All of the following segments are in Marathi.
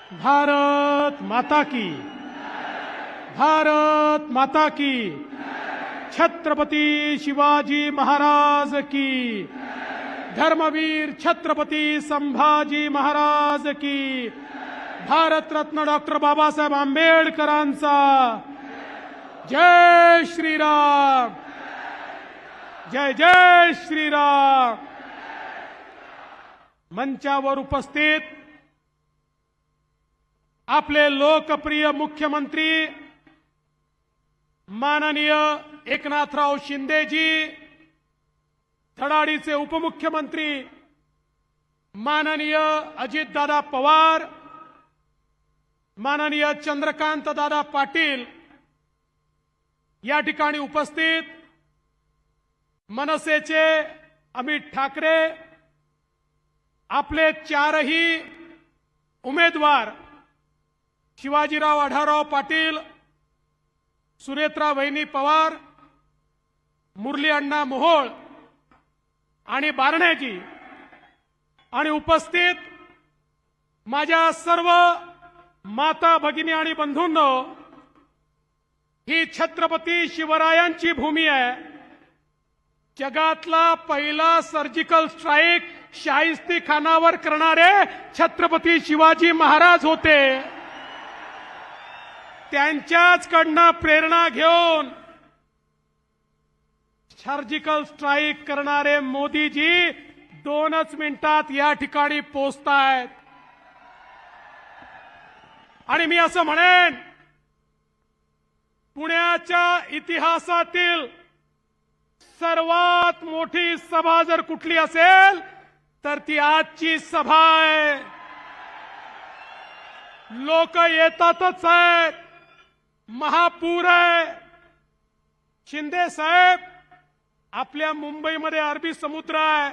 भारत माता की, भारत माता की, छत्रपती शिवाजी महाराज की, धर्मवीर छत्रपती संभाजी महाराज की, भारतरत्न डॉक्टर बाबासाहेब आंबेडकरांचा जय श्रीराम, जय जय श्रीराम। मंचावर उपस्थित आपले लोकप्रिय मुख्यमंत्री माननीय एकनाथराव शिंदेजी, धडाडीचे उपमुख्यमंत्री माननीय अजितदादा पवार, माननीय चंद्रकांत दादा पाटील या ठिकाणी उपस्थित, मनसेचे अमित ठाकरे, आपले चारही उमेदवार शिवाजीराव आढळराव पाटील, सुनेत्रा वहिनी पवार, मुरली अण्णा मोहोळ आणि बारण्याजी आणि उपस्थित माझ्या सर्व माता भगिनी आणि बंधूंनो, ही छत्रपती शिवरायांची भूमी आहे। जगातला पहिला सर्जिकल स्ट्राईक शाहिस्ती खानावर करणारे छत्रपती शिवाजी महाराज होते। त्यांच्याचकडनं प्रेरणा घेऊन सर्जिकल स्ट्राईक करणारे मोदीजी 2 मिनिटात या ठिकाणी पोहोचतायत। आणि मी असं म्हणेन, पुण्याच्या इतिहासातील सर्वात मोठी सभा जर कुठली असेल तर ती आजची सभा आहे। लोक येतातच आहेत, महापूर आहे। शिंदे साहेब, आपल्या मुंबईमध्ये अरबी समुद्र आहे,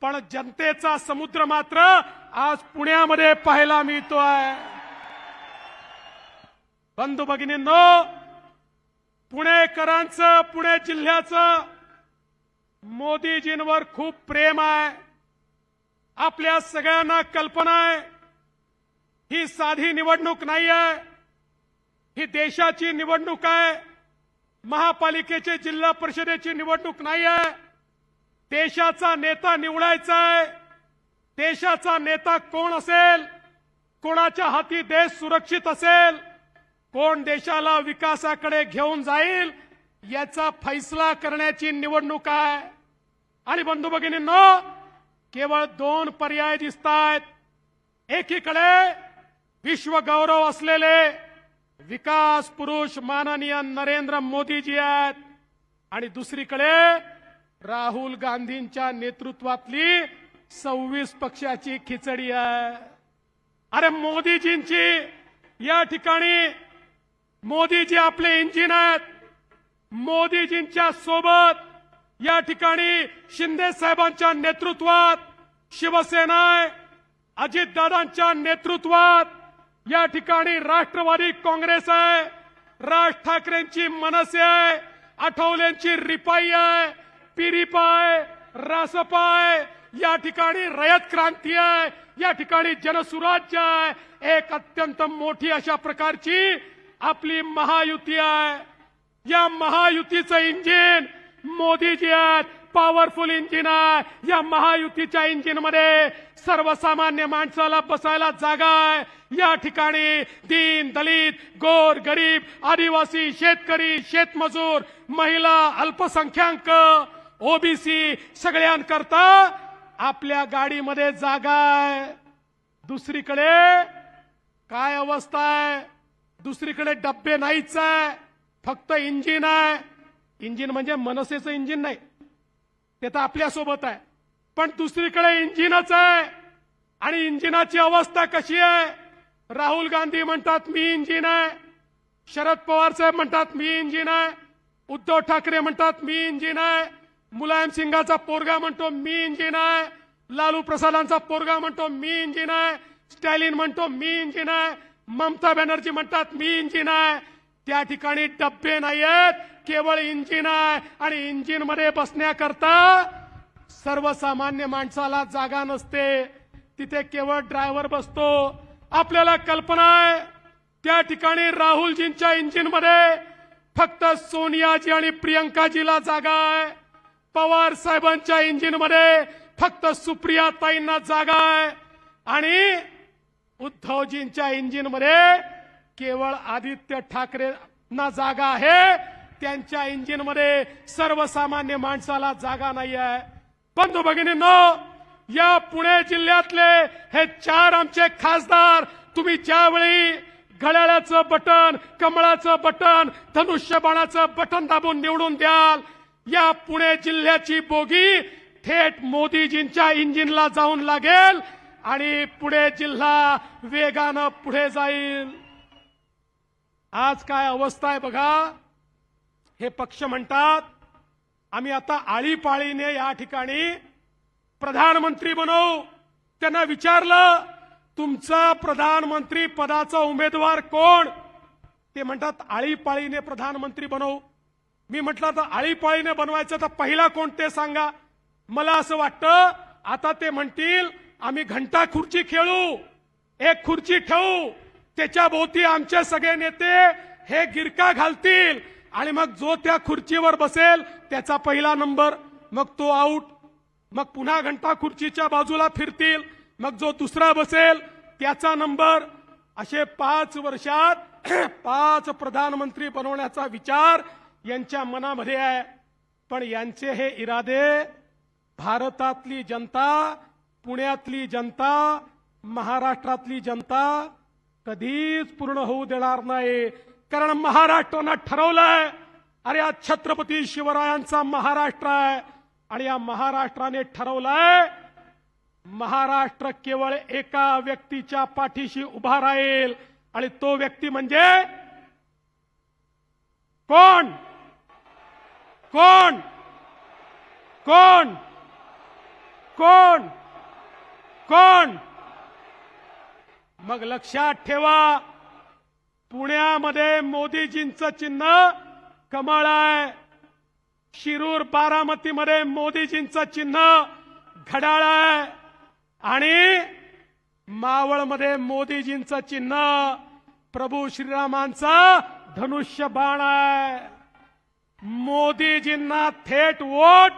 पण जनतेचा समुद्र मात्र आज पुण्यामध्ये पाहायला मिळतोय। बंधू भगिनींनो, पुणेकरांचं, पुणे जिल्ह्याचं मोदीजींवर खूप प्रेम आहे। आपल्या सगळ्यांना कल्पना आहे, ही साधी निवडणूक नाही आहे, ही देशाची निवडणूक आहे। महापालिकेची, जिल्हा परिषदेची निवडणूक नाही आहे। देशाचा नेता निवडायचा आहे। देशाचा नेता कोण असेल, कोणाच्या हाती देश सुरक्षित असेल, कोण देशाला विकासाकडे घेऊन जाईल, याचा फैसला करण्याची निवडणूक आहे। आणि बंधू भगिनींनो, केवळ 2 पर्याय दिसतात। एकीकडे विश्वगौरव असलेले विकास पुरुष माननीय नरेंद्र मोदीजी आहेत, आणि दुसरीकडे राहुल गांधींच्या नेतृत्वातली 26 पक्षाची खिचडी आहे। अरे मोदीजींची या ठिकाणी, मोदीजी आपले इंजिन आहेत। मोदीजींच्या सोबत या ठिकाणी शिंदे साहेबांच्या नेतृत्वात शिवसेना आहे, अजितदादांच्या नेतृत्वात या ठिकाणी राष्ट्रवादी काँग्रेस आहे, राज ठाकरेंची मनसे आहे, आठवलेंची रिपाई आहे, पिरिपा आहे, रासपा आहे, या ठिकाणी रयत क्रांती आहे, या ठिकाणी जनसुराज्य आहे। एक अत्यंत मोठी अशा प्रकारची आपली महायुती आहे। या महायुतीचं इंजिन मोदीजी आहेत, पॉवरफुल इंजिन आहे। या महायुतीच्या इंजिनमध्ये सर्वसामान्य माणसाला बसायला जागा आहे। या ठिकाणी दीन दलित, गोर गरीब, आदिवासी, शेतकरी, शेतमजूर, महिला, अल्पसंख्याक, ओबीसी सगळ्यांकरता आपल्या गाडीमध्ये जागा आहे। दुसरीकडे काय अवस्था आहे? दुसरीकडे डब्बे नाहीच आहे, फक्त इंजिन आहे। इंजिन म्हणजे मनसेचं इंजिन नाही, ते तर आपल्या सोबत आहे, पण दुसरीकडे इंजिनच आहे। आणि इंजिनाची अवस्था कशी आहे? राहुल गांधी म्हणतात मी इंजिन आहे, शरद पवार साहेब म्हणतात मी इंजिन आहे, उद्धव ठाकरे म्हणतात मी इंजिन आहे, मुलायम सिंगाचा पोरगा म्हणतो मी इंजिन आहे, लालू प्रसादांचा पोरगा म्हणतो मी इंजिन आहे, स्टॅलिन म्हणतो मी इंजिन आहे, ममता बॅनर्जी म्हणतात मी इंजिन आहे। त्या ठिकाणी डब्बे नाहीयेत, केवळ इंजिन आहे। आणि इंजिन मध्ये बसण्याकरता सर्वसामान्य माणसाला जागा नसते, तिथे केवळ ड्रायव्हर बसतो। आपल्याला कल्पना आहे त्या ठिकाणी राहुलजींच्या इंजिनमध्ये फक्त सोनियाजी आणि प्रियंकाजीला जागा आहे, पवार साहेबांच्या इंजिनमध्ये फक्त सुप्रिया ताईंना जागा आहे आणि उद्धवजींच्या इंजिनमध्ये केवळ आदित्य ठाकरेंना जागा आहे, त्यांच्या इंजिनमध्ये सर्वसामान्य माणसाला जागा नाही आहे। बंधू भगिनींनो, या पुणे जिल्ह्यातले हे 4 आमचे खासदार तुम्ही ज्यावेळी घड्याळाचं बटन, कमळाचं बटन, धनुष्यबाणाचं बटन दाबून निवडून द्याल, या पुणे जिल्ह्याची बोगी थेट मोदीजींच्या इंजिनला जाऊन लागेल आणि पुणे जिल्हा वेगानं पुढे जाईल। आज काय अवस्था आहे बघा। हे पक्ष म्हणतात आम्ही आता आळीपाळीने या ठिकाणी प्रधानमंत्री बनवू। त्यांना विचारलं तुमचा प्रधानमंत्री पदाचा उमेदवार कोण? ते म्हणतात आळीपाळीने प्रधानमंत्री बनवू। मी म्हटलं तर आळीपाळीने बनवायचं तर पहिला कोण ते सांगा। मला असं वाटतं आता ते म्हणतील आम्ही घंटा खुर्ची खेळू, एक खुर्ची ठेवू, त्याच्या भोवती आमचे सगळे नेते हे गिरका घालतील आणि मग जो त्या खुर्चीवर बसेल त्याचा पहिला नंबर, मग तो आउट, मग पुन्हा घंटा खुर्चीच्या बाजूला फिरतील, मग जो दुसरा बसेल त्याचा नंबर। असे 5 वर्षात 5 प्रधानमंत्री बनवण्याचा विचार यांच्या मनामध्ये आहे। पण यांचे हे इरादे भारतातली जनता, पुण्यातली जनता, महाराष्ट्रातली जनता कधीच पूर्ण होऊ देणार नाही। कारण महाराष्ट्रानं ठरवलंय अरे हा छत्रपती शिवरायांचा महाराष्ट्र आहे आणि या महाराष्ट्राने ठरवलंय महाराष्ट्र केवळ एका व्यक्तीच्या पाठीशी उभा राहील आणि तो व्यक्ती म्हणजे कोण? कोण? कोण? कोण? कोण? मग लक्षात ठेवा, पुण्यामध्ये मोदीजींचं चिन्ह कमळ आहे, शिरूर बारामतीमध्ये मोदीजींचं चिन्ह घड्याळ आहे आणि मावळमध्ये मोदीजींचं चिन्ह प्रभू श्रीरामांचा धनुष्यबाण आहे। मोदीजींना थेट वोट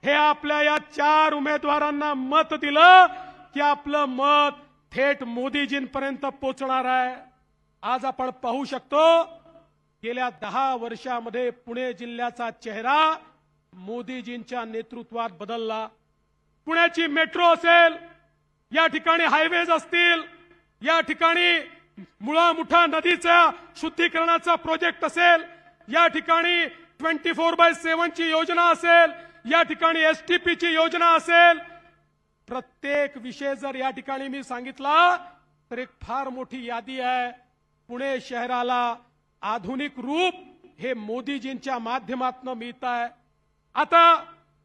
हे आपल्या या 4 उमेदवारांना मत दिलं की आपलं मत थेट मोदीजींपर्यंत पोहोचणार आहे। आज आपण पाहू शकतो गेल्या 10 वर्षामध्ये पुणे जिल्ह्याचा चेहरा मोदीजींच्या नेतृत्वात बदलला। पुण्याची मेट्रो असेल, या ठिकाणी हायवेज असतील, या ठिकाणी मुळा-मुठा नदीच्या शुद्धीकरणाचा प्रोजेक्ट असेल, या ठिकाणी 24/7 ची योजना असेल, या ठिकाणी एसटीपीची योजना असेल, प्रत्येक विषय जर या ठिकाणी मी सांगितला तर एक फार मोठी यादी आहे। पुणे शहराला आधुनिक रूप हे मोदीजींच्या माध्यमातून मिळत आहे। आता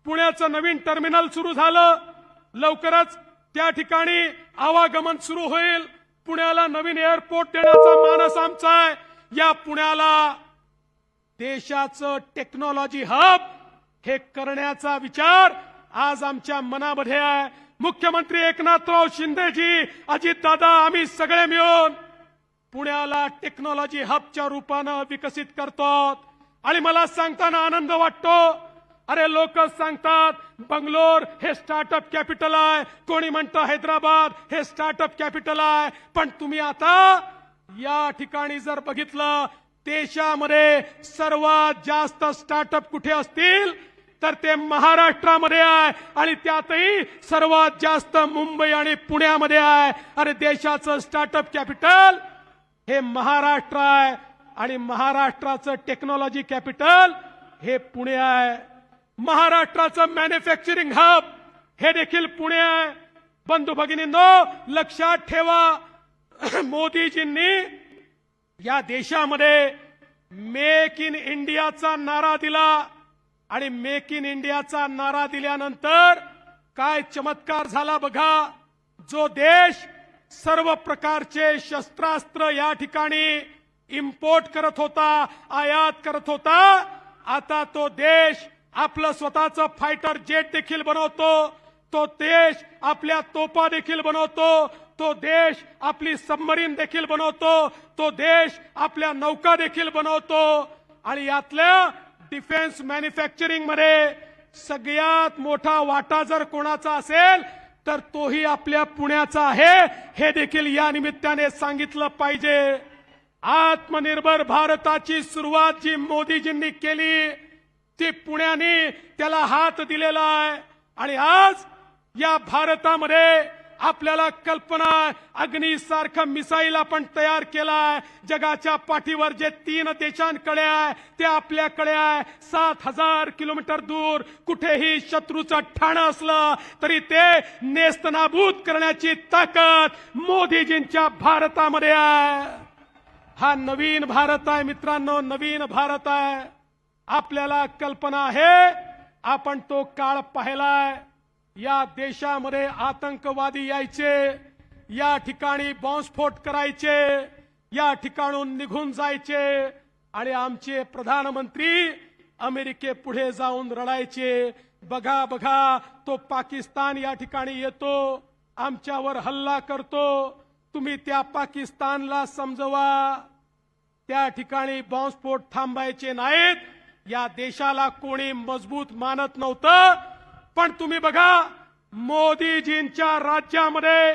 पुण्याचं नवीन टर्मिनल सुरू झालं, लवकरच त्या ठिकाणी आवागमन सुरू होईल। पुण्याला नवीन एअरपोर्ट देण्याचा मानस आमचा आहे। या पुण्याला देशाचं टेक्नॉलॉजी हब हे करण्याचा विचार आज आमच्या मनामध्ये आहे। मुख्यमंत्री एकनाथराव शिंदेजी, अजितदादा, आम्ही सगळे मिळून पुण्याला टेक्नॉलॉजी हबच्या रूपानं विकसित करतो आणि मला सांगताना आनंद वाटतो। अरे लोक सांगतात बंगलोर हे स्टार्टअप कॅपिटल आहे, कोणी म्हणतं हैदराबाद हे स्टार्टअप कॅपिटल आहे, पण तुम्ही आता या ठिकाणी जर बघितलं देशामध्ये सर्वात जास्त स्टार्टअप कुठे असतील तर ते महाराष्ट्रामध्ये आहे आणि त्यातही सर्वात जास्त मुंबई आणि पुण्यामध्ये आहे। अरे देशाचं स्टार्टअप कॅपिटल हे महाराष्ट्र आहे आणि महाराष्ट्राचं टेक्नॉलॉजी कॅपिटल हे पुणे आहे। महाराष्ट्राचं मॅन्युफॅक्चरिंग हब हे देखील पुणे आहे। बंधू भगिनींनो, लक्षात ठेवा, मोदीजींनी या देशामध्ये मेक इन इंडियाचा नारा दिला आणि मेक इन इंडियाचा नारा दिल्यानंतर काय चमत्कार झाला बघा। जो देश सर्व प्रकारचे शस्त्रास्त्र या ठिकाणी इम्पोर्ट करत होता, आयात करत होता, आता तो देश आपलं स्वतःचं फायटर जेट देखील बनवतो, तो देश आपल्या तोफा देखील बनवतो, तो देश आपली सबमरीन देखील बनवतो, तो देश आपल्या नौका देखील बनवतो आणि यातल्या डिफेन्स मॅन्युफॅक्चरिंग मध्ये सगळ्यात मोठा वाटा जर कोणाचा असेल तर तोही आपल्या पुण्याचा आहे, हे देखील या निमित्ताने सांगितलं पाहिजे। आत्मनिर्भर भारताची सुरुवात जी मोदीजींनी केली ती पुण्याने त्याला हात दिलेला आहे आणि आज या भारतामध्ये आपल्याला कल्पना अग्नीसारखं मिसाईल आपण तयार केलाय। जगाच्या पाठीवर जे 3 देशांकडे आहे ते आपल्याकडे आहे। 7000 किलोमीटर दूर कुठेही शत्रूचं ठाणं असलं तरी ते नेस्तनाबूत करण्याची ताकद मोदीजींच्या भारतामध्ये आहे। हा नवीन भारत आहे मित्रांनो, नवीन भारत आहे। आपल्याला कल्पना आहे, आपण तो काळ पाहिलाय। या देशामध्ये आतंकवादी यायचे, या ठिकाणी बॉम्बस्फोट करायचे, या ठिकाणून निघून जायचे आणि आमचे प्रधानमंत्री अमेरिकेपुढे जाऊन रडायचे, बघा बघा तो पाकिस्तान या ठिकाणी येतो, आमच्यावर हल्ला करतो, तुम्ही त्या पाकिस्तानला समजवा। त्या ठिकाणी बॉम्बस्फोट थांबायचे नाहीत। या देशाला कोणी मजबूत मानत नव्हतं, पण तुम्ही बघा मोदीजींच्या राज्यामध्ये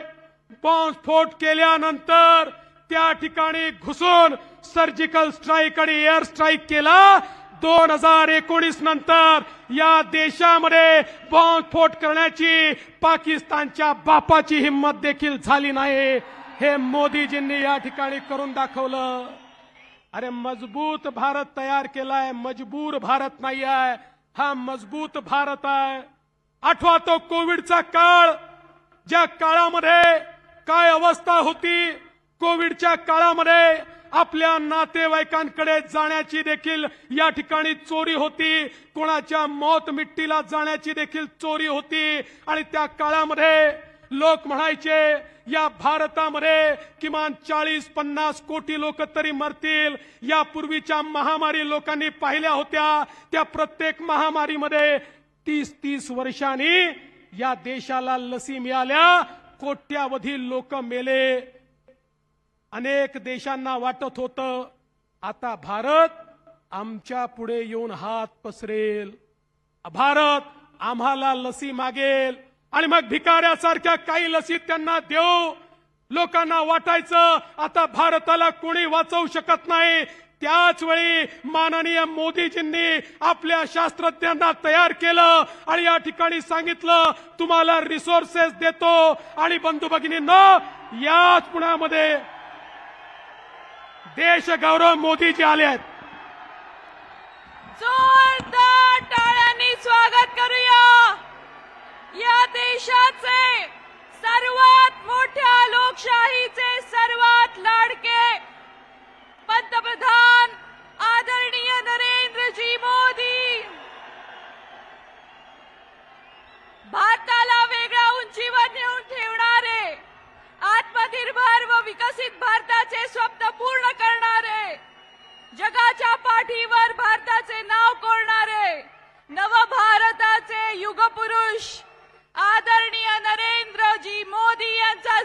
बॉम्बस्फोट केल्यानंतर त्या ठिकाणी घुसून सर्जिकल स्ट्राईक आणि एअर स्ट्राईक केला। 2019 नंतर या देशामध्ये बॉम्बस्फोट करण्याची पाकिस्तानच्या बापाची हिम्मत देखील झाली नाही। हे मोदीजींनी या ठिकाणी करून दाखवलं। अरे मजबूत भारत तयार केलाय, मजबूर भारत नाही आहे, हा मजबूत भारत आहे। आठवा तो कोविडचा काळ, ज्या काळामध्ये काय अवस्था होती। कोविडच्या काळामध्ये आपल्या नातेवाईकांकडे जाण्याची देखील या ठिकाणी चोरी होती, कोणाच्या मौत मिट्टीला जाण्याची देखील चोरी होती आणि त्या काळामध्ये लोक म्हणायचे या भारतामध्ये किमान 40-50 कोटी लोक तरी मरतील। यापूर्वीच्या महामारी लोकांनी पाहिल्या होत्या, त्या प्रत्येक महामारीमध्ये 30-30 वर्षांनी या देशाला लसी मिळाल्या, कोट्यावधी लोक मेले। अनेक देशांना वाटत होतं आता भारत आमच्या पुढे येऊन हात पसरेल, भारत आम्हाला लसी मागेल आणि मग भिकाऱ्यासारख्या काही लसी त्यांना देऊ। लोकांना वाटायचं आता भारताला कोणी वाचवू शकत नाही। त्याच वेळी माननीय मोदीजींनी आपल्या शास्त्रज्ञांना तयार केलं आणि या ठिकाणी सांगितलं तुम्हाला रिसोर्सेस देतो। आणि बंधू भगिनींनो, याच पुण्यामध्ये देशगौरव मोदीजी आले आहेत। जोरदार टाळ्यांनी स्वागत करूया या देशाचे सर्वात मोठ्या लोकशाहीचे सर्वात लाडके पंतप्रधान आदरणीय नरेंद्रजी मोदी। भारताला वेगळ्या उंचीवर नेऊन ठेवणारे, आत्मनिर्भर व विकसित भारताचे स्वप्न पूर्ण करणारे, जगाच्या पाठीवर भारताचे नाव कोरणारे नवभारताचे युगपुरुष आदरणीय नरेंद्रजी मोदी यांचा